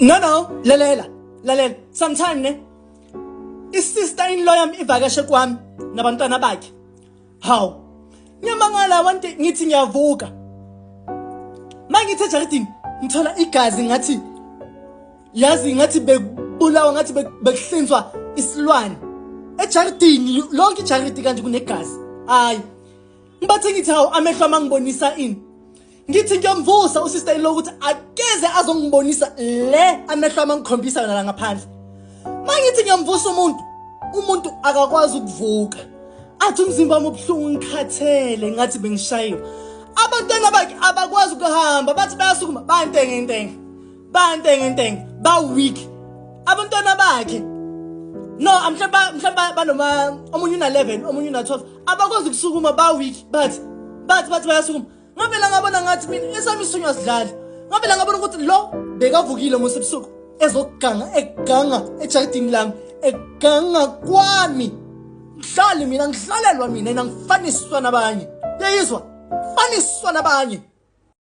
No, lalela. Sometime ne isister-in-law yami ivakashe kwami nabantwana bakhe. Hawu. Ngiyamangala one day ngithi ngiyavuka. Mangithe ejaridini ngithola igazi ngathi bekubulawa ngathi bekuhlinzwa isilwane. Ejaridini lonke ijaridi kanje kunegazi. Hayi. Ngibathe ngithi hawu amehlo amangibonisa ini. Ngithi ngiyamvusa usister-in-law ukuthi akeze azongibonisa le amehlo amangikhombisa yona la ngaphandle. Mangithi ngiyamvusa umuntu akakwazi ukuvuka. Athi umzimba wami ubuhlungu ngikhathele ngathi bengishayiwe. Abantwana bakhe abakwazi ukuhamba bathi bayasukuma bayantenge ba weak. Abantwana bakhe no mhlawumbe banoma omunye una 11 omunye una 12 abakwazi ukusukuma ba weak bathi bayasukuma. Ngavela ngabona ngathi mina esami isinywa sidlala. Ngavela ngabona ukuthi lo bekavukile ngosebusuku eganga ejaridini lami eganga kwami. Ngihlalelwa mina ngifaniswa nabanye. Yeyizwa? Faniswa nabanye.